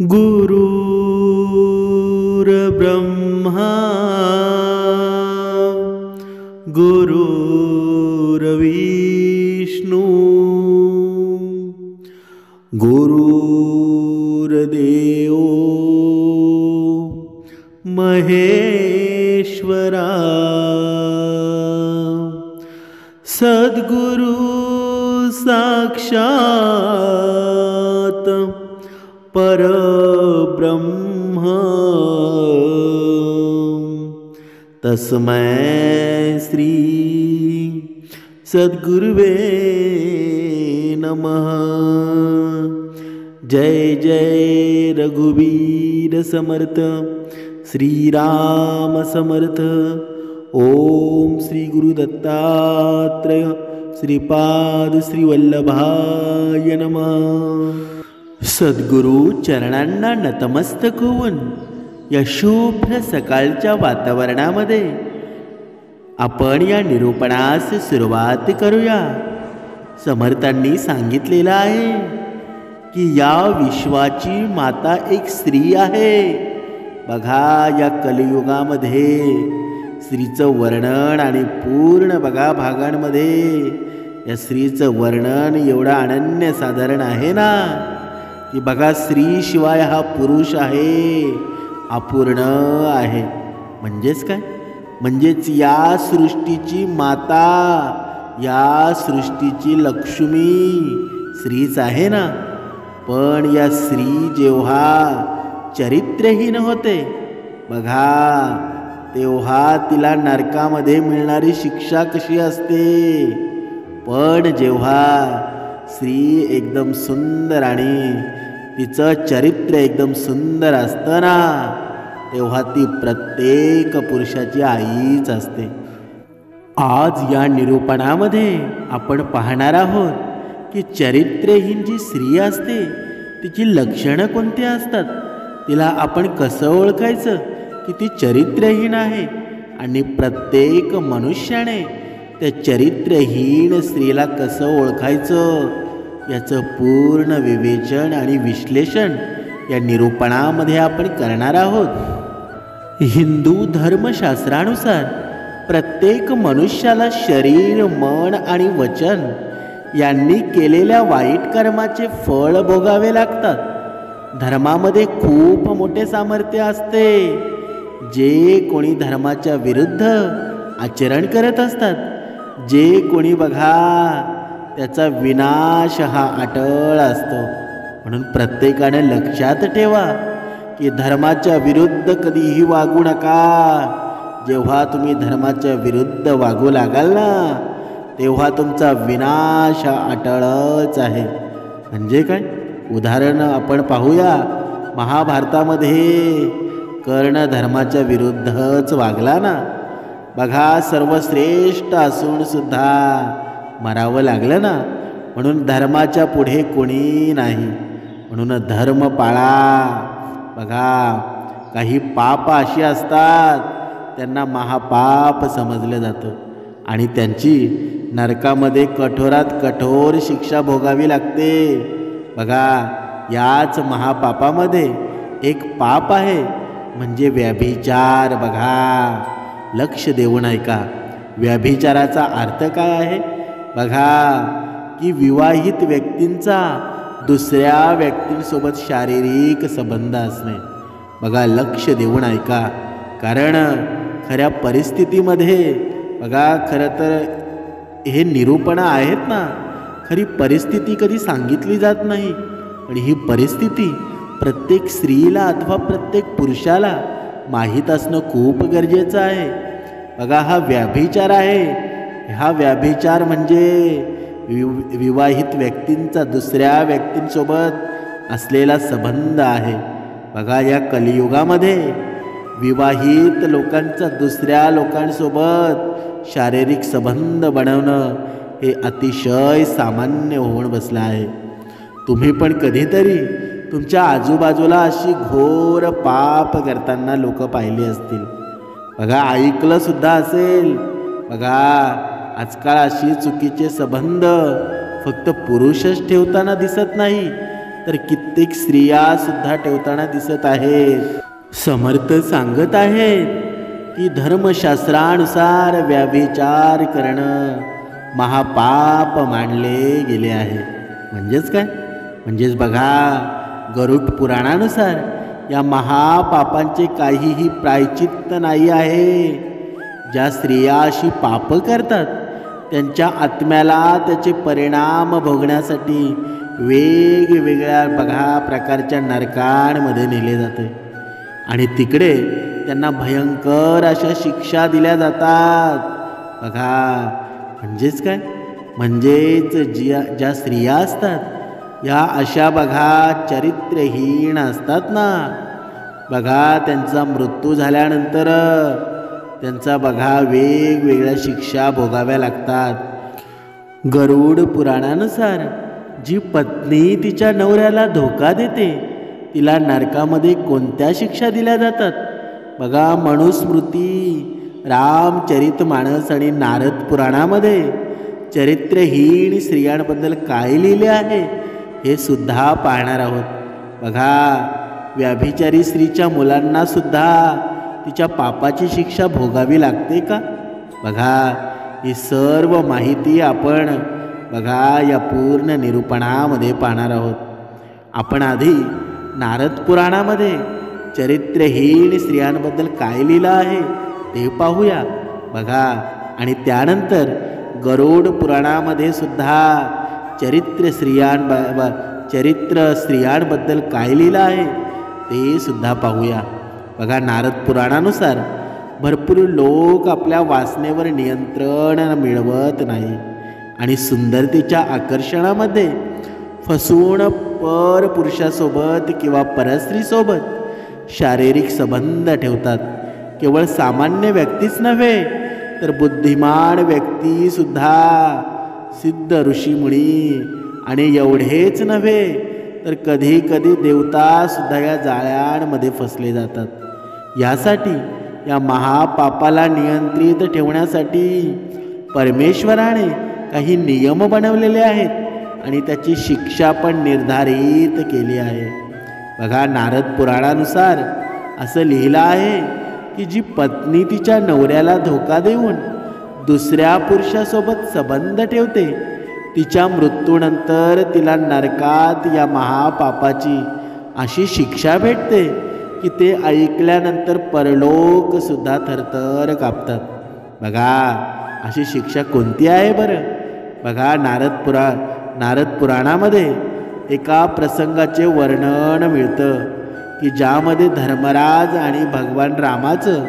गुरुर्ब्रह्मा गुरुर्विष्णू गुरुर्देव महेश्वरा सद्गुरु साक्षात परब्रह्म तस्मै श्री सद्गुरुवे नमः। जय जय रघुवीर समर्थ श्रीराम समर्थ। ओम श्री गुरु दत्तात्रेय श्रीपाद श्री वल्लभाय नमः। सद्गुरु चरणांना नतमस्तक होऊन या शुभ्र सकाळच्या वातावरणामध्ये आपण या निरूपणास सुरुवात करूया। समर्थांनी सांगितलेलं आहे की या विश्वाची माता एक स्त्री आहे। बघा या कलियुगामध्ये स्त्रीचं वर्णन आणि पूर्ण बघा भागांमध्ये या स्त्रीचं वर्णन एवढं अनन्यसाधारण आहे ना की बघा स्त्री शिवाय हा पुरुष आहे अपूर्ण आहे। म्हणजेच काय? म्हणजेच या सृष्टीची माता या सृष्टीची लक्ष्मी स्त्रीच आहे ना। पण या स्त्री जेव्हा चरित्रहीन होते बघा तेव्हा तिला नरकामध्ये मिळणारी शिक्षा कशी असते। पण जेव्हा स्त्री एकदम सुंदर आणि तिचं चरित्र एकदम सुंदर असतं ना तेव्हा ती प्रत्येक पुरुषाची आईच असते। आज या निरूपणामध्ये आपण पाहणार आहोत की चरित्रहीन जी स्त्री असते तिची लक्षणं कोणती असतात, तिला आपण कसं ओळखायचं की ती चरित्रहीन आहे। आणि प्रत्येक मनुष्याने त्या चरित्रहीन स्त्रीला कसं ओळखायचं याचं पूर्ण विवेचन आणि विश्लेषण या निरूपणामध्ये आपण करणार आहोत। हिंदू धर्मशास्त्रानुसार प्रत्येक मनुष्याला शरीर मन आणि वचन यांनी केलेल्या वाईट कर्माचे फळ भोगावे लागतात। धर्मामध्ये खूप मोठे सामर्थ्य असते। जे कोणी धर्माच्या विरुद्ध आचरण करत असतात, जे कोणी बघा त्याचा विनाश हा अटळ असतो। म्हणून प्रत्येकाने लक्षात ठेवा की धर्माच्या विरुद्ध कधीही वागू नका। जेव्हा तुम्ही धर्माच्या विरुद्ध वागू लागाल ना तेव्हा तुमचा विनाश हा अटळच आहे। म्हणजे काय? उदाहरण आपण पाहूया। महाभारतामध्ये कर्ण धर्माच्या विरुद्धच वागला ना। बघा सर्वश्रेष्ठ असून सुद्धा मरावं लागलं ना। म्हणून धर्माच्या पुढे कोणी नाही। म्हणून धर्म पाळा। बघा काही पाप अशी असतात त्यांना महापाप समजलं जातं आणि त्यांची नरकामध्ये कठोरात कठोर शिक्षा भोगावी लागते। बघा याच महापापामध्ये एक पाप आहे म्हणजे व्यभिचार। बघा लक्ष देऊन ऐका, व्यभिचाराचा अर्थ काय आहे? बघा की विवाहित व्यक्तींचा दुसऱ्या व्यक्तींसोबत शारीरिक संबंध असणे। बघा लक्ष देऊन ऐका, कारण खऱ्या परिस्थितीमध्ये बघा खरं तर हे निरूपणं आहेत ना, खरी परिस्थिती कधी सांगितली जात नाही। पण ही परिस्थिती प्रत्येक स्त्रीला अथवा प्रत्येक पुरुषाला माहीत असणं खूप गरजेचं आहे। बघा हा व्यभिचार आहे। हा व्यभिचार म्हणजे विवाहित व्यक्तींचा दुसऱ्या व्यक्तींसोबत असलेला संबंध आहे। बघा या कलियुगामध्ये विवाहित लोकांचा दुसऱ्या लोकांसोबत शारीरिक संबंध बनवणं हे अतिशय सामान्य होऊन बसलं आहे। तुम्ही पण कधीतरी तुमच्या आजूबाजूला अशी घोर पाप करताना लोक पाहिले असतील। बघा ऐकलं सुद्धा असेल। बघा आजकाल अशी चुकीचे संबंध फक्त पुरुषच ठेवताना दिसत नाही, तर कित्येक स्त्रिया सुद्धा ठेवताना दिसत आहेत। समर्थ सांगत आहेत की धर्मशास्त्रानुसार व्याभिचार करणं महापाप मानले गेले आहे। म्हणजेच काय? म्हणजेच बघा, गरुड पुराणानुसार या महापापांचे काहीही प्रायचित्त नाही आहे। ज्या स्त्रिया अशी पाप करतात त्यांच्या आत्म्याला त्याचे परिणाम भोगण्यासाठी वेगवेगळ्या बघा प्रकारच्या नरकांमध्ये नेले जाते आणि तिकडे त्यांना भयंकर अशा शिक्षा दिल्या जातात। बघा, म्हणजेच काय? म्हणजेच ज्या स्त्रिया असतात या अशा बघा चरित्रहीन असतात ना, बघा त्यांचा मृत्यू झाल्यानंतर त्यांचा बघा वेगवेगळ्या शिक्षा भोगाव्या लागतात। गरुड पुराणानुसार जी पत्नी तिच्या नवऱ्याला धोका देते तिला नरकामध्ये कोणत्या शिक्षा दिल्या जातात? बघा, मनुस्मृती, रामचरितमानस आणि नारद पुराणामध्ये चरित्रहीन स्त्रियांबद्दल काय लिहिले आहे हे सुद्धा पाहणार आहोत। बघा, व्याभिचारी स्त्रीच्या मुलांना सुद्धा तिच्या पापाची शिक्षा भोगावी लागते का? बघा, ही सर्व माहिती आपण बघा या पूर्ण निरूपणामध्ये पाहणार आहोत। आपण आधी नारद पुराणामध्ये चरित्रहीन स्त्रियांबद्दल काय लिहिलं आहे ते पाहूया। बघा, आणि त्यानंतर गरुड पुराणामध्ये सुद्धा चरित्र स्त्रियांबद्दल काय लिहिलं आहे ते सुद्धा पाहूया। बघा, नारद पुराणानुसार भरपूर लोक आपल्या वासनेवर नियंत्रण मिळवत नाही आणि सुंदरतेच्या आकर्षणामध्ये फसून परपुरुषासोबत किंवा परस्त्रीसोबत शारीरिक संबंध ठेवतात। केवळ सामान्य व्यक्तीच नव्हे तर बुद्धिमान व्यक्तीसुद्धा, सिद्ध ऋषीमुनी आणि एवढेच नव्हे तर कधी कधी देवतासुद्धा या जाळ्यांमध्ये फसले जातात। यासाठी या महापापाला नियंत्रित ठेवण्यासाठी परमेश्वराने काही नियम बनवलेले आहेत आणि त्याची शिक्षा पण निर्धारित केली आहे। बघा, नारद पुराणानुसार असं लिहिलं आहे की जी पत्नी तिच्या नवऱ्याला धोका देऊन दुसऱ्या पुरुषासोबत संबंध ठेवते तिच्या मृत्यूनंतर तिला नरकात या महापापाची अशी शिक्षा भेटते की ते ऐकल्यानंतर परलोक सुद्धा थरथर कापतात। बघा, अशी शिक्षा कोणती आहे बरं? बघा, नारद पुराणामध्ये एका प्रसंगाचे वर्णन मिळतं की ज्यामध्ये धर्मराज आणि भगवान रामाचं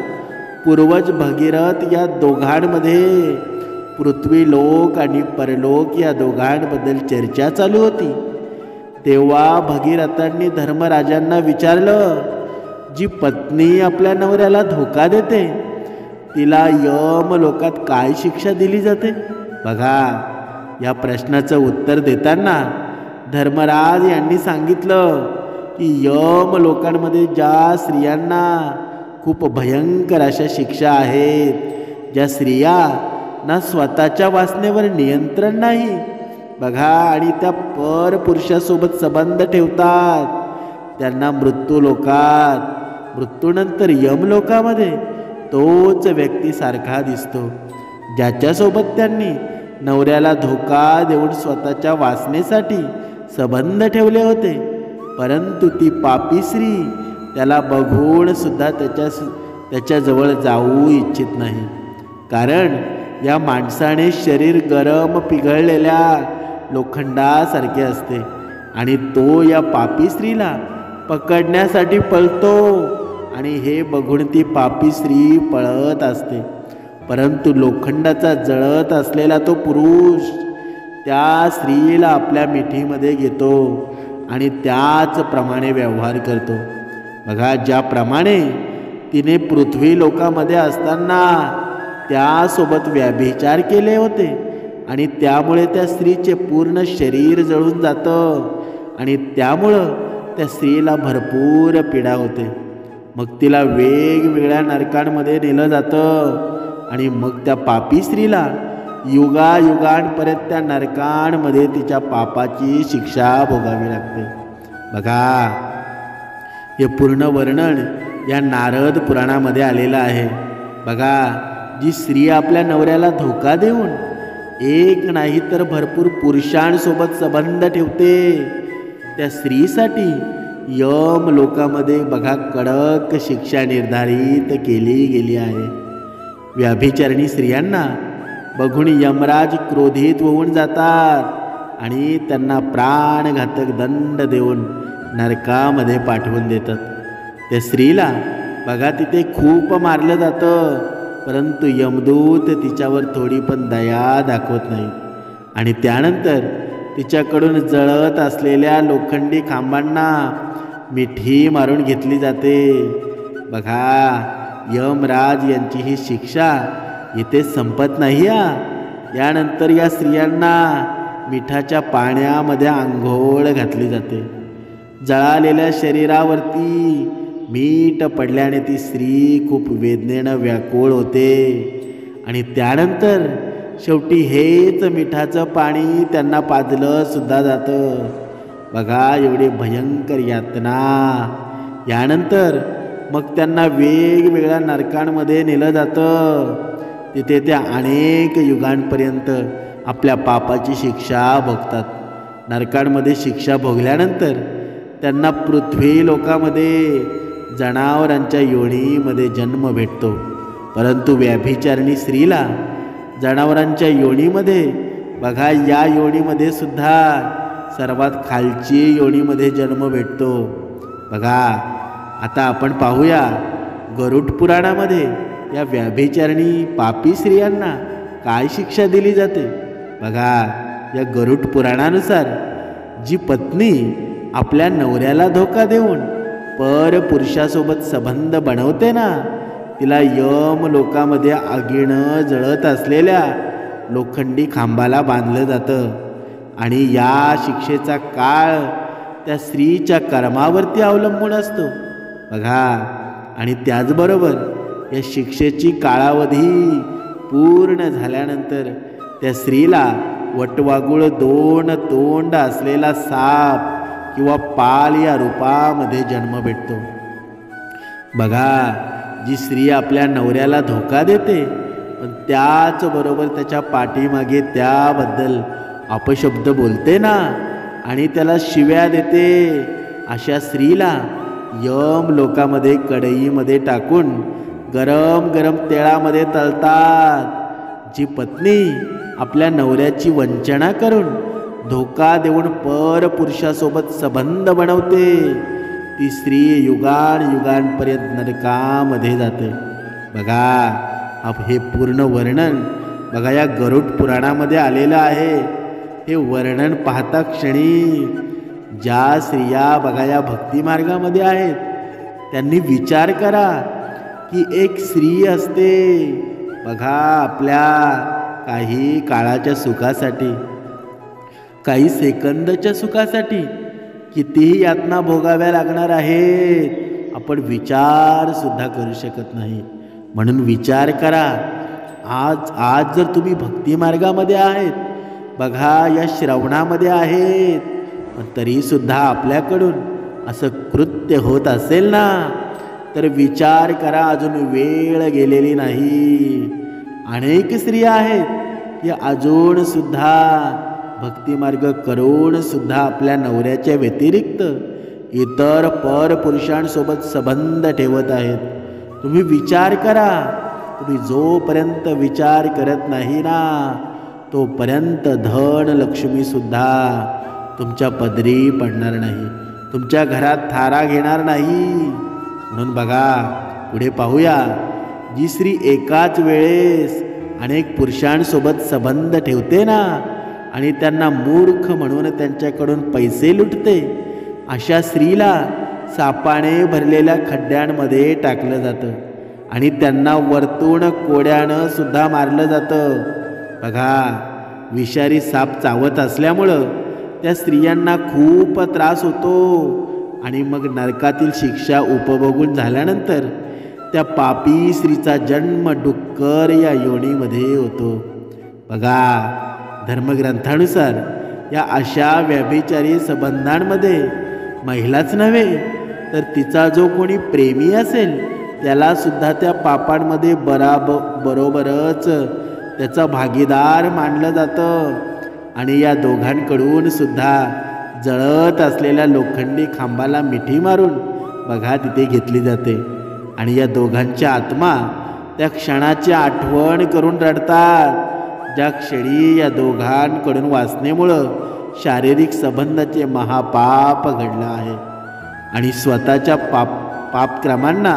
पूर्वज भगीरथ या दोघांमध्ये पृथ्वीलोक आणि परलोक या दोघांबद्दल चर्चा चालू होती। तेव्हा भगीरथांनी धर्मराजांना विचारलं, जी पत्नी आपल्या नवऱ्याला धोका देते तिला यमलोकात काय शिक्षा दिली जाते? बघा, या प्रश्नाचं उत्तर देताना धर्मराज यांनी सांगितलं की यमलोकांमध्ये ज्या स्त्रियांना खूप भयंकर अशा शिक्षा आहेत, ज्या स्त्रिया ना स्वतःच्या वासनेवर नियंत्रण नाही बघा आणि त्या परपुरुषासोबत संबंध ठेवतात, त्यांना मृत्यूनंतर यमलोकामध्ये तोच व्यक्ती सारखा दिसतो ज्याच्यासोबत त्यांनी नवऱ्याला धोका देऊन स्वतःच्या वासनेसाठी संबंध ठेवले होते। परंतु ती पापी स्त्री त्याला बघून सुद्धा त्याच्याजवळ जाऊ इच्छित नाही, कारण या माणसाने शरीर गरम पिघळलेल्या लोखंडासारखे असते आणि तो या पापी स्त्रीला पकडण्यासाठी पळतो आणि हे बघून ती पापी स्त्री पळत असते। परंतु लोखंडाचा जळत असलेला तो पुरुष त्या स्त्रीला आपल्या मिठीमध्ये घेतो आणि त्याचप्रमाणे व्यवहार करतो। बघा, ज्याप्रमाणे तिने पृथ्वी लोकामध्ये असताना त्यासोबत व्यभिचार केले होते आणि त्यामुळे त्या स्त्रीचे पूर्ण शरीर जळून जातं आणि त्यामुळं त्या स्त्रीला भरपूर पीडा होते। मग तिला वेगवेगळ्या नरकांमध्ये नेलं जातं आणि मग त्या पापी स्त्रीला युगायुगांपर्यंत त्या नरकांमध्ये तिच्या पापाची शिक्षा भोगावी लागते। बघा, हे पूर्ण वर्णन या नारद पुराणामध्ये आलेलं आहे. बघा, जी स्त्री आपल्या नवऱ्याला धोका देऊन एक नाही तर भरपूर पुरुषांसोबत संबंध ठेवते, त्या स्त्रीसाठी यम लोकामध्ये बघा कडक शिक्षा निर्धारित केली गेली आहे. व्यभिचारिणी स्त्रियांना बघून यमराज क्रोधित होऊन जातात आणि त्यांना प्राणघातक दंड देऊन नरकामध्ये पाठवून देतात. त्या स्त्रीला बघा तिथे खूप मारलं जातं, परंतु यमदूत तिच्यावर थोडी पण दया दाखवत नाही आणि त्यानंतर तिच्याकडून जळत असलेल्या लोखंडी खांबांना मिठी मारून घेतली जाते. बघा, यमराज यांची ही शिक्षा इथे संपत नाही. यानंतर या स्त्रियांना मिठाच्या पाण्यामध्ये आंघोळ घातली जाते. जळालेल्या शरीरावरती मीठ पडल्याने ती स्त्री खूप वेदनेनं व्याकुळ होते आणि त्यानंतर शेवटी हेच मिठाचं पाणी त्यांना पाजलं सुद्धा जातं. बघा, एवढी भयंकर यातना. यानंतर मग त्यांना वेगवेगळ्या नरकांमध्ये नेलं जातं. तिथे त्या अनेक युगांपर्यंत आपल्या पापाची शिक्षा भोगतात. नरकांमध्ये शिक्षा भोगल्यानंतर त्यांना पृथ्वी लोकामध्ये जनावरांच्या योनीमध्ये जन्म भेटतो. परंतु व्यभिचारिणी स्त्रीला जनावरांच्या योनीमध्ये बघा, या योनीमध्ये सुद्धा सर्वात खालची योनीमध्ये जन्म भेटतो. बघा, आता आपण पाहूया गरुड पुराणामध्ये या व्यभिचारिणी पापी स्त्रियांना काय शिक्षा दिली जाते. बघा, या गरुड पुराणानुसार जी पत्नी आपल्या नवऱ्याला धोका देऊन पर पुरुषासोबत संबंध बनवते ना, तिला यम लोकामध्ये आगीनं जळत असलेल्या लोखंडी खांबाला बांधलं जातं आणि या शिक्षेचा काळ त्या स्त्रीच्या कर्मावरती अवलंबून असतो. बघा, आणि त्याचबरोबर या शिक्षेची कालावधी पूर्ण झाल्यानंतर त्या स्त्रीला वटवागुळ 2 तोंड असलेला साप किंवा पाल या रूपामध्ये जन्म भेटतो. बघा, जी स्त्री आपल्या नवऱ्याला धोका देते पण त्याचबरोबर त्याच्या पाठीमागे त्याबद्दल अपशब्द बोलते ना आणि त्याला शिव्या देते, अशा स्त्रीला यम लोकामध्ये कढईमध्ये टाकून गरम गरम तेलामध्ये तळतात. जी पत्नी आपल्या नवऱ्याची वंचना करून धोका देऊन पर पुरुषासोबत संबंध बनवते, ती स्त्री युगांपर्यंत नरकामध्ये जाते. बघा, हे पूर्ण वर्णन बघा या गरुड पुराणामध्ये आलेलं आहे. हे वर्णन पाहता क्षणी ज्या स्त्रिया बघा या भक्तिमार्गामध्ये आहेत त्यांनी विचार करा की एक स्त्री असते बघा आपल्या काही काळाच्या सुखासाठी, काही सेकंदच्या सुखासाठी कितीही यातना भोगाव्या लागणार आहेत, आपण विचार सुद्धा करू शकत नाही. म्हणून विचार करा, आज जर तुम्ही भक्तिमार्गामध्ये आहेत बघा, या श्रवणामध्ये आहेत, पण तरीसुद्धा आपल्याकडून असं कृत्य होत असेल ना, तर विचार करा, अजून वेळ गेलेली नाही. अनेक स्त्रिया आहेत की अजूनसुद्धा भक्तिमार्ग करून सुद्धा आपल्या नवऱ्याच्या व्यतिरिक्त इतर पर पुरुषांसोबत संबंध ठेवत आहेत. तुम्ही विचार करा, तुम्ही जोपर्यंत विचार करत नाही ना तोपर्यंत धन लक्ष्मीसुद्धा तुमच्या पदरी पडणार नाही, तुमच्या घरात थारा घेणार नाही. म्हणून बघा पुढे पाहूया, जी स्त्री एकाच वेळेस अनेक पुरुषांसोबत संबंध ठेवते ना आणि त्यांना मूर्ख म्हणून त्यांच्याकडून पैसे लुटते, अशा स्त्रीला सापाने भरलेल्या खड्ड्यांमध्ये टाकलं जातं आणि त्यांना वरतून कोड्यानं सुद्धा मारलं जातं. बघा, विषारी साप चावत असल्यामुळं त्या स्त्रियांना खूप त्रास होतो आणि मग नरकातील शिक्षा उपभोगून झाल्यानंतर त्या पापी स्त्रीचा जन्म डुक्कर या योनीमध्ये होतो. बघा, धर्मग्रंथानुसार या अशा व्यभिचारी संबंधांमध्ये महिलाच नव्हे तर तिचा जो कोणी प्रेमी असेल त्याला सुद्धा त्या पापांमध्ये बरोबरच त्याचा भागीदार मानलं जातं. आणि या दोघांकडून सुद्धा जळत असलेल्या लोखंडी खांबाला मिठी मारून बघा तिथे घेतली जाते. आणि या दोघांच्या आत्मा त्या क्षणाची आठवण करून रडतात, ज्या क्षणी या दोघांकडून वासनेमुळं शारीरिक संबंधाचे महापाप घडलं आहे. आणि स्वतःच्या पापक्रमांना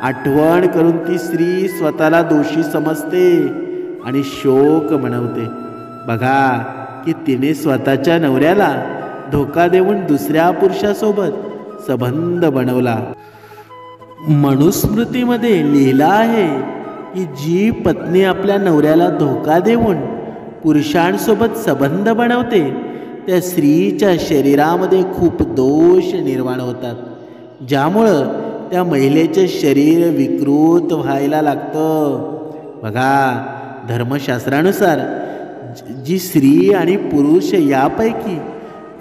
आठवण करून ती स्त्री स्वतःला दोषी समजते आणि शोक मनवते. बघा की तिने स्वतःच्या नवऱ्याला धोका देऊन दुसऱ्या पुरुषासोबत संबंध बनवला. मनुस्मृतीमध्ये लिहिलं आहे की जी पत्नी आपल्या नवऱ्याला धोका देऊन पुरुषांसोबत संबंध बनवते त्या स्त्रीच्या शरीरामध्ये खूप दोष निर्माण होतात, ज्यामुळं त्या महिलेचे शरीर विकृत व्हायला लागतं. बघा धर्मशास्त्रानुसार जी स्त्री आणि पुरुष यापैकी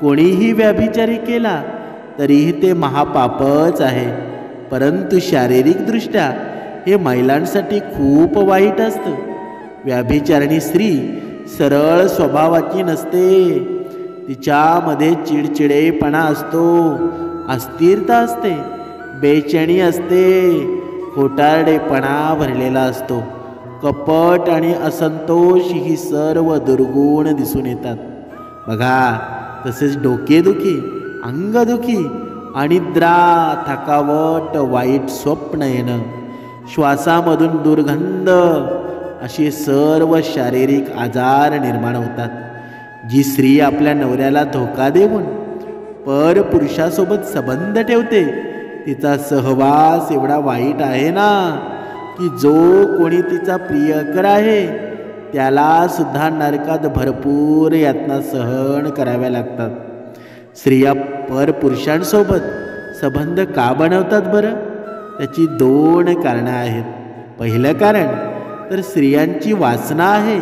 कोणीही व्यभिचारी केला तरीही ते महापापच आहे. परंतु शारीरिकदृष्ट्या हे महिलांसाठी खूप वाईट असतं. व्यभिचारिणी स्त्री सरळ स्वभावाची नसते, तिच्यामध्ये चिडचिडेपणा असतो, अस्थिरता असते, बेचैनी असते, खोटारडेपणा भरलेला असतो. कपट आणि असंतोष ही सर्व दुर्गुण दिसून येतात. बघा तसेच डोकेदुखी, अंगदुखी, अनिद्रा, थकावट, वाईट स्वप्न येणं, श्वासामधून दुर्गंध असे सर्व शारीरिक आजार निर्माण होतात. जी स्त्री आपल्या नवऱ्याला धोका देऊन परपुरुषासोबत संबंध ठेवते तिचा सहवास एवढा वाईट आहे ना की जो कोणी तिचा प्रियकर आहे त्याला सुद्धा नरकात भरपूर यातना सहन कराव्या लागतात. स्त्रिया परपुरुषांसोबत संबंध का बनवतात बरं? त्याची 2 कारणं आहेत. पहिलं कारण तर स्त्रियांची वासना आहे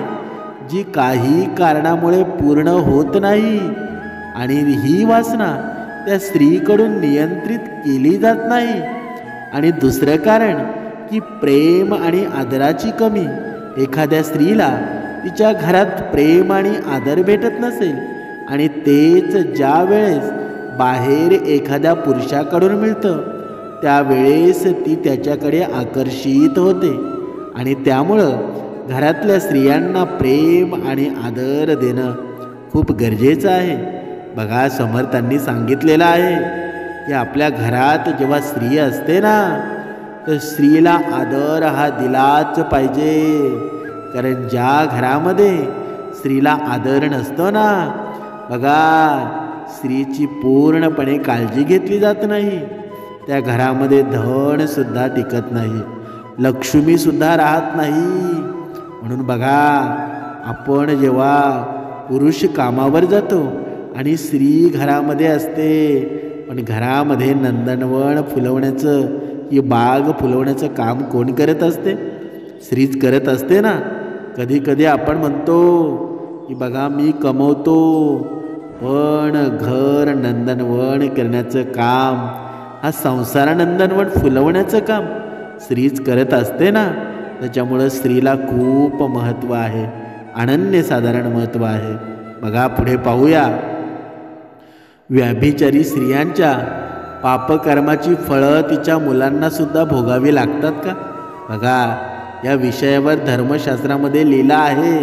जी काही कारणामुळे पूर्ण होत नाही आणि ही वासना त्या स्त्रीकडून नियंत्रित केली जात नाही. आणि दुसरं कारण की प्रेम आणि आदराची कमी. एखाद्या स्त्रीला तिच्या घरात प्रेम आणि आदर भेटत नसेल आणि तेच ज्या वेळेस बाहेर एखाद्या पुरुषाकडून मिळतं त्यावेळेस ती त्याच्याकडे आकर्षित होते. आणि त्यामुळं घरातल्या स्त्रियांना प्रेम आणि आदर देणं खूप गरजेचं आहे. बघा समर्थांनी सांगितलेलं आहे की आपल्या घरात जेव्हा स्त्री असते ना तर स्त्रीला आदर हा दिलाच पाहिजे. कारण ज्या घरामध्ये स्त्रीला आदर नसतो ना बघा स्त्रीची पूर्णपणे काळजी घेतली जात नाही, त्या घरामध्ये धनसुद्धा टिकत नाही, लक्ष्मीसुद्धा राहत नाही. म्हणून बघा आपण जेव्हा पुरुष कामावर जातो आणि स्त्री घरामध्ये असते पण घरामध्ये नंदनवन फुलवण्याचं ही बाग फुलवण्याचं काम कोण करत असते? स्त्रीच करत असते ना. कधी कधी आपण म्हणतो की बघा मी कमवतो पण घर नंदनवन करण्याचं काम हा संसार नंदनवन फुलवण्याचं काम स्त्रीच करत असते ना. त्याच्यामुळं स्त्रीला खूप महत्त्व आहे, अनन्यसाधारण महत्त्व आहे. बघा पुढे पाहूया. व्यभिचारी स्त्रियांच्या पापकर्माची फळं तिच्या मुलांना सुद्धा भोगावी लागतात का? बघा या विषयावर धर्मशास्त्रामध्ये लिहिलं आहे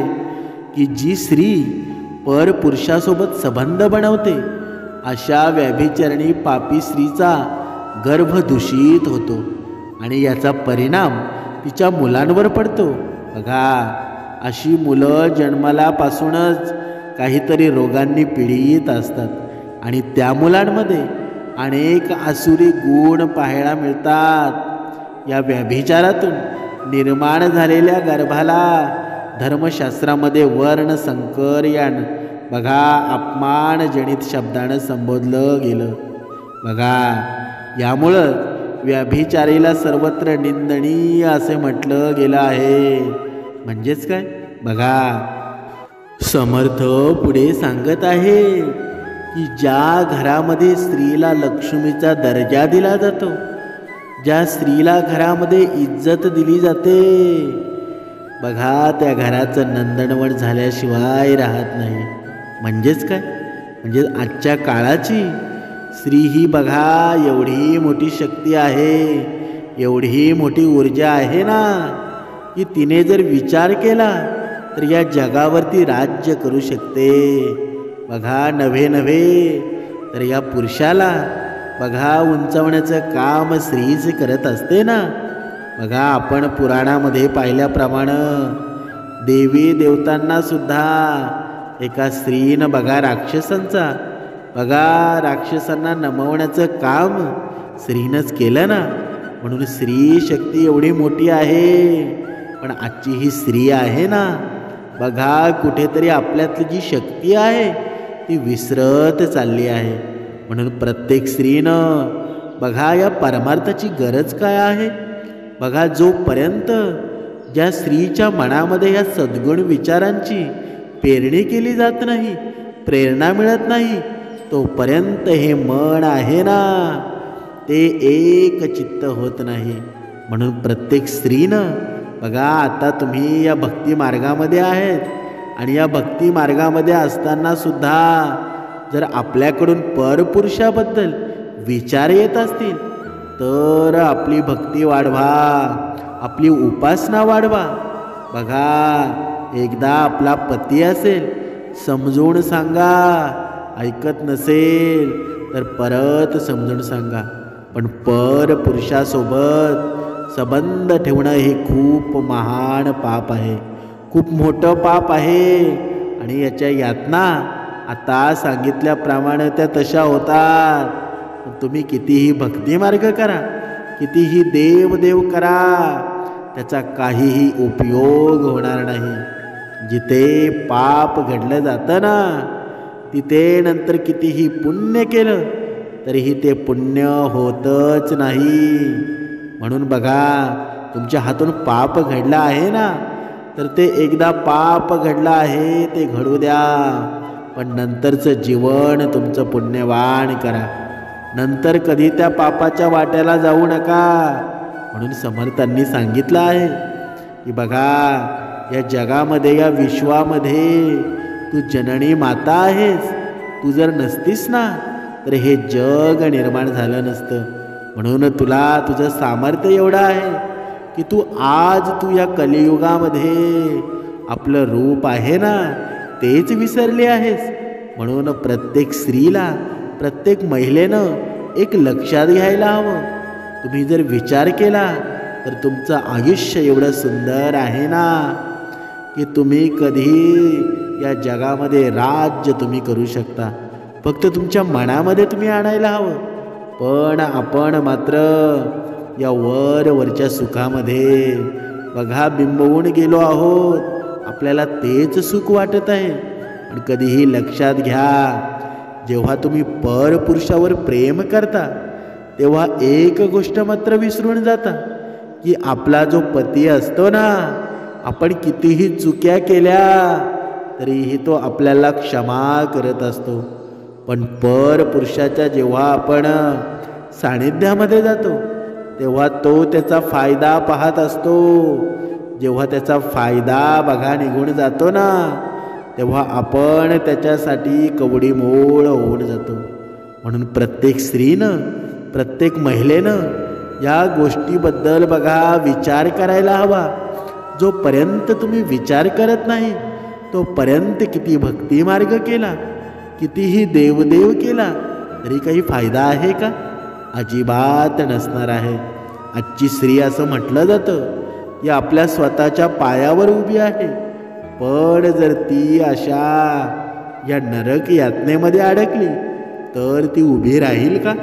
की जी स्त्री परपुरुषासोबत संबंध बनवते अशा व्यभिचारिणी पापी स्त्रीचा गर्भ दूषित होतो आणि याचा परिणाम तिच्या मुलांवर पडतो. बघा अशी मुलं जन्मालापासूनच काहीतरी रोगांनी पीडित असतात आणि त्या मुलांमध्ये अनेक आसुरी गुण पाहायला मिळतात. या व्यभिचारातून निर्माण झालेल्या गर्भाला धर्मशास्त्रामध्ये वर्णसंकर या बघा अपमानजनित शब्दानं संबोधलं गेलं. बघा यामुळं व्यभिचारीला सर्वत्र निंदनीय असे म्हटलं गेलं आहे. म्हणजेच काय? बघा समर्थ पुढे सांगत आहे की ज्या घरामध्ये स्त्रीला लक्ष्मीचा दर्जा दिला जातो, ज्या स्त्रीला घरामध्ये इज्जत दिली जाते, बघा त्या घराचं नंदनवन झाल्याशिवाय राहत नाही. म्हणजेच काय, म्हणजे आजच्या काळाची स्त्री ही बघा एवढी मोठी शक्ती आहे, एवढी मोठी ऊर्जा आहे ना, की तिने जर विचार केला तर या जगावरती राज्य करू शकते. बघा नव्हे नव्हे तर या पुरुषाला बघा उंचवण्याचं काम स्त्रीच करत असते ना. बघा आपण पुराणामध्ये पाहिल्याप्रमाणे देवी देवतांना सुद्धा एका स्त्रीनं बघा राक्षसांना नमवण्याचं काम स्त्रीनंच केलं ना. म्हणून स्त्री शक्ती एवढी मोठी आहे. पण आजची ही स्त्री आहे ना, बघा कुठेतरी आपल्यातली जी शक्ती आहे ती विसरत चालली आहे. म्हणून प्रत्येक स्त्रीनं बघा या परमार्थाची गरज काय आहे. बघा जोपर्यंत ज्या स्त्रीच्या मनामध्ये या सद्गुण विचारांची पेरणी केली जात नाही, प्रेरणा मिळत नाही, तोपर्यंत हे मन आहे ना ते एक चित्त होत नाही. म्हणून प्रत्येक स्त्रीनं बघा आता तुम्ही या भक्ती मार्गामध्ये आहेत आणि या भक्ती मार्गामध्ये असताना सुद्धा जर आपल्याकडून परपुरुषाबद्दल विचार येत असतील तर आपली भक्ती वाढवा, आपली उपासना वाढवा. बघा एकदा आपला पती असेल समजून सांगा, ऐकत नसेल तर परत समजून सांगा. पण परपुरुषासोबत संबंध ठेवणं हे खूप महान पाप आहे, खूप मोठं पाप आहे. आणि याच्या यातना आता सांगितल्याप्रमाणे त्या तशा होतात. तुम्ही कितीही भक्ती मार्ग करा, कितीही देव करा, त्याचा काहीही उपयोग होणार नाही. जिथे पाप घडलं जातं ना तिथे नंतर कितीही पुण्य केलं तरीही ते पुण्य होतच नाही. म्हणून बघा तुमच्या हातून पाप घडलं आहे ना तर ते एकदा पाप घडलं आहे ते घडू द्या, पण नंतरचं जीवन तुमचं पुण्यवान करा. नंतर कधी त्या पापाच्या वाट्याला जाऊ नका. म्हणून समर्थांनी सांगितलं आहे की बघा या जगामध्ये या विश्वामध्ये तू जननी माता आहेस. तू जर नसतीस ना तर हे जग निर्माण झालं नसतं. म्हणून तुला तुझं सामर्थ्य एवढं आहे की तू या कलियुगामध्ये आपलं रूप आहे ना तेच विसरले आहेस. म्हणून प्रत्येक स्त्रीला, प्रत्येक महिलेनं एक लक्षात घ्यायला हवं. तुम्ही जर विचार केला तर तुमचं आयुष्य एवढं सुंदर आहे ना की तुम्ही कधी या जगामध्ये राज्य तुम्ही करू शकता. फक्त तुमच्या मनामध्ये तुम्ही आणायला हवं. पण आपण मात्र या वरच्या सुखामध्ये बघा बिंबवून गेलो आहोत. आपल्याला तेच सुख वाटत आहे. आणि कधीही लक्षात घ्या, जेव्हा तुम्ही परपुरुषावर प्रेम करता तेव्हा एक गोष्ट मात्र विसरून जाता की आपला जो पती असतो ना, आपण कितीही चुक्या केल्या तरीही तो आपल्याला क्षमा करत असतो. पण परपुरुषाच्या जेव्हा आपण सानिध्यामध्ये जातो तेव्हा तो त्याचा फायदा पाहत असतो. जेव्हा त्याचा फायदा बघा निघून जातो ना तेव्हा आपण त्याच्यासाठी कवडीमोल होऊन जातो. म्हणून प्रत्येक स्त्रीनं, प्रत्येक महिलेनं या गोष्टीबद्दल बघा विचार करायला हवा. जोपर्यंत तुम्ही विचार करत नाही तोपर्यंत किती भक्ती मार्ग केला, कितीही देवदेव केला तरी काही फायदा आहे का? अजिबात नसणार आहे. आजची स्त्री असं म्हटलं जातं की आपल्या स्वतःच्या पायावर उभी आहे. पण जर ती अशा या नरक यातनेमध्ये अडकली तर ती उभी राहील का?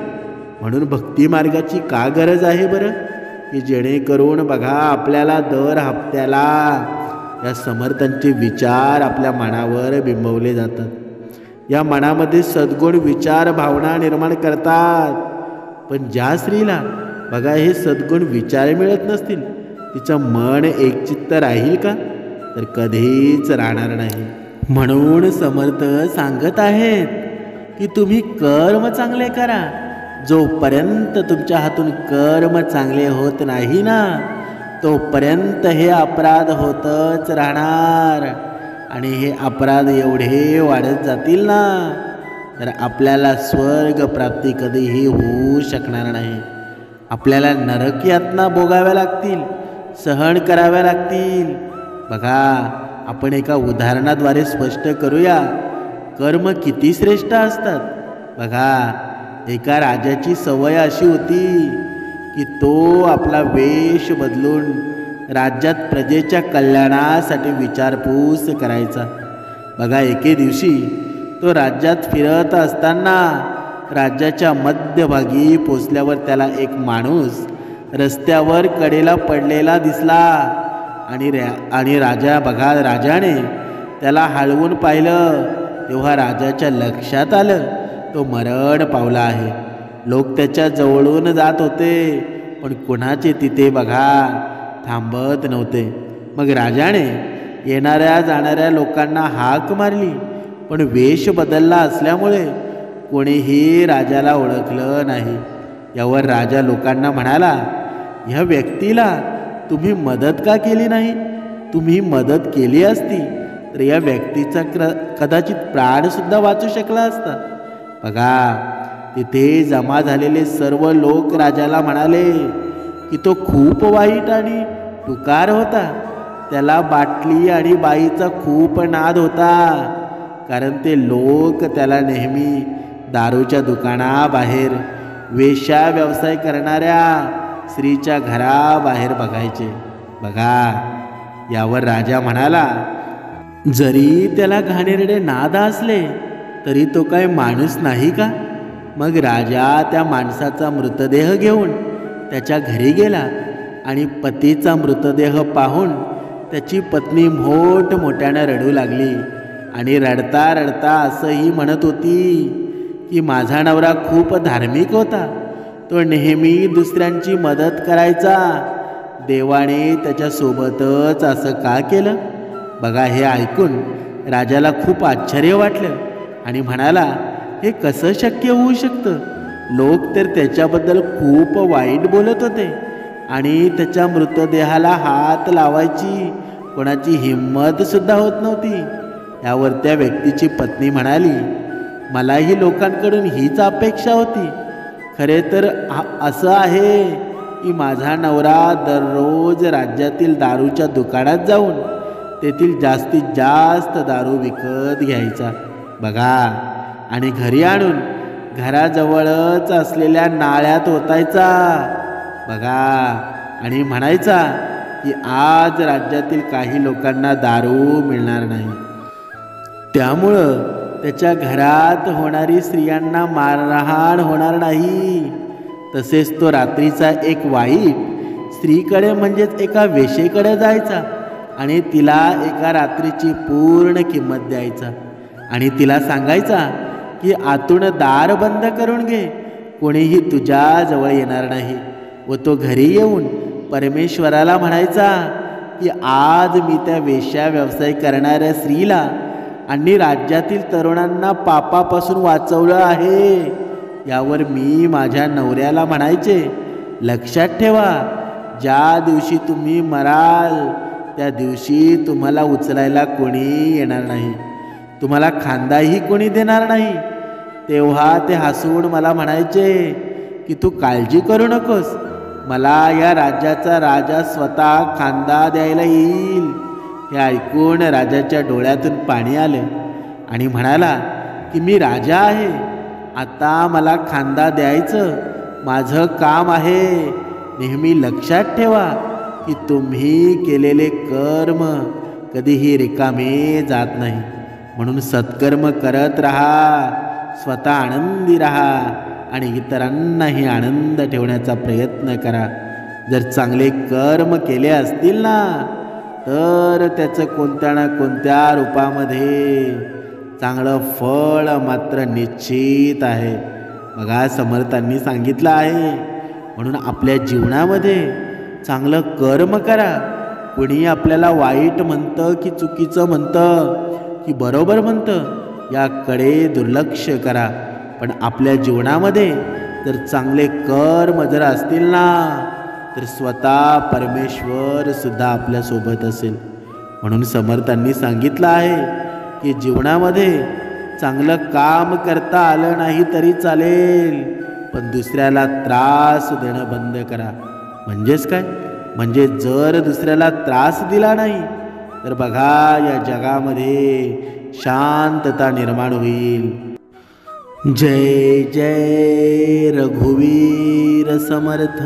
म्हणून भक्ती मार्गाची का गरज आहे बरं? की जेणेकरून बघा आपल्याला दर हप्त्याला या समर्थांचे विचार आपल्या मनावर बिंबवले जातात. या मनामध्ये सद्गुण विचार भावना निर्माण करतात. पण ज्या स्त्रीला बघा हे सद्गुण विचार मिळत नसतील तिचं मन एकचित्त राहील का? तर कधीच राहणार नाही. म्हणून समर्थ सांगत आहेत की तुम्ही कर्म चांगले करा. जोपर्यंत तुमच्या हातून कर्म चांगले होत नाही ना, तोपर्यंत हे अपराध होतच राहणार. आणि हे अपराध एवढे वाढत जातील ना, तर आपल्याला स्वर्ग प्राप्ती कधीही होऊ शकणार नाही. आपल्याला नरक यातना भोगाव्या लागतील, सहन कराव्या लागतील. बघा, आपण एका उदाहरणाद्वारे स्पष्ट करूया कर्म किती श्रेष्ठ असतात. बघा, एका राजाची सवय अशी होती की तो आपला वेश बदलून राज्यात प्रजेच्या कल्याणासाठी विचारपूस करायचा. बघा, एके दिवशी तो राज्यात फिरत असताना राज्याच्या मध्यभागी पोचल्यावर त्याला एक माणूस रस्त्यावर कडेला पडलेला दिसला. आणि राजाने त्याला हलवून पाहिलं तेव्हा राजाच्या लक्षात आलं तो मरण पावला आहे. लोक त्याच्या जवळून जात होते, पण कुणाचे तिथे बघा थांबत नव्हते. मग राजाने येणाऱ्या जाणाऱ्या लोकांना हाक मारली, पण वेश बदलला असल्यामुळे कोणीही राजाला ओळखलं नाही. यावर राजा लोकांना म्हणाला, ह्या व्यक्तीला तुम्ही मदत का केली नाही? तुम्ही मदत केली असती तर या व्यक्तीचा कदाचित प्राणसुद्धा वाचू शकला असता. बघा, तिथे जमा झालेले सर्व लोक राजाला म्हणाले की तो खूप वाईट आणि टुकार होता. त्याला बाटली आणि बाईचा खूप नाद होता, कारण ते लोक त्याला नेहमी दारूच्या दुकानाबाहेर वेश्या व्यवसाय करणाऱ्या स्त्रीच्या घराबाहेर बघायचे. बघा, यावर राजा म्हणाला, जरी त्याला घाणेरडे नाद असले तरी तो काय माणूस नाही का? मग राजा त्या माणसाचा मृतदेह घेऊन त्याच्या घरी गेला आणि पतीचा मृतदेह पाहून त्याची पत्नी मोठमोठ्यानं रडू लागली आणि रडता रडता असंही म्हणत होती की माझा नवरा खूप धार्मिक होता, तो नेहमी दुसऱ्यांची मदत करायचा. देवाने त्याच्यासोबतच असं का केलं? बघा, हे ऐकून राजाला खूप आश्चर्य वाटलं आणि म्हणाला, हे कसं शक्य होऊ शकतं? लोक तर त्याच्याबद्दल खूप वाईट बोलत होते आणि त्याच्या मृतदेहाला हात लावायची कोणाची हिंमत सुद्धा होत नव्हती. यावर त्या व्यक्तीची पत्नी म्हणाली, मलाही लोकांकडून हीच अपेक्षा होती. खरे तर असं आहे की माझा नवरा दररोज राज्यातील दारूच्या दुकानात जाऊन तेथील जास्तीत जास्त दारू विकत घ्यायचा. बघा, आणि घरी आणून घराजवळच असलेल्या नाळ्यात ओतायचा. बघा, आणि म्हणायचा की आज राज्यातील काही लोकांना दारू मिळणार नाही, त्यामुळं त्याच्या घरात होणारी स्त्रियांना मारहाण होणार नाही. तसेच तो रात्रीचा एक वाईट स्त्रीकडे म्हणजेच एका वेश्येकडे जायचा आणि तिला एका रात्रीची पूर्ण किंमत द्यायचा आणि तिला सांगायचा की आतून दार बंद करून घे, कोणीही तुझ्या जवळ येणार नाही. व तो घरी येऊन परमेश्वराला म्हणायचा की आज मी त्या वेश्या व्यवसाय करणाऱ्या स्त्रीला आणि राज्यातील तरुणांना पापापासून वाचवलं आहे. यावर मी माझ्या नवऱ्याला म्हणायचे, लक्षात ठेवा, ज्या दिवशी तुम्ही मराल त्या दिवशी तुम्हाला उचलायला कोणी येणार नाही, तुम्हाला खांदाही कोणी देणार नाही. तेव्हा ते हसून मला म्हणायचे की तू काळजी करू नकोस, मला या राज्याचा राजा स्वतः खांदा द्यायला येईल. हे ऐकून राजाच्या डोळ्यातून पाणी आलं आणि म्हणाला की मी राजा आहे, आता मला खांदा द्यायचं माझं काम आहे. नेहमी लक्षात ठेवा की तुम्ही केलेले कर्म कधीही रिकामे जात नाही. म्हणून सत्कर्म करत राहा, स्वतः आनंदी राहा आणि इतरांनाही आनंद ठेवण्याचा प्रयत्न करा. जर चांगले कर्म केले असतील ना, तर त्याचं कोणत्या ना कोणत्या रूपामध्ये चांगलं फळ मात्र निश्चित आहे. बघा, समर्थांनी सांगितलं आहे, म्हणून आपल्या जीवनामध्ये चांगलं कर्म करा. कोणी आपल्याला वाईट म्हणतं की चुकीचं म्हणतं की बरोबर म्हणतं, याकडे दुर्लक्ष करा. पण आपल्या जीवनामध्ये जर चांगले कर्म जर असतील ना, तर स्वतः परमेश्वर सुद्धा आपल्यासोबत असेल. म्हणून समर्थांनी सांगितलं आहे की जीवनामध्ये चांगलं काम करता आलं नाही तरी चालेल, पण दुसऱ्याला त्रास देणं बंद करा. म्हणजेच काय? म्हणजे जर दुसऱ्याला त्रास दिला नाही तर बघा या जगामध्ये शांतता निर्माण होईल. जय जय रघुवीर समर्थ.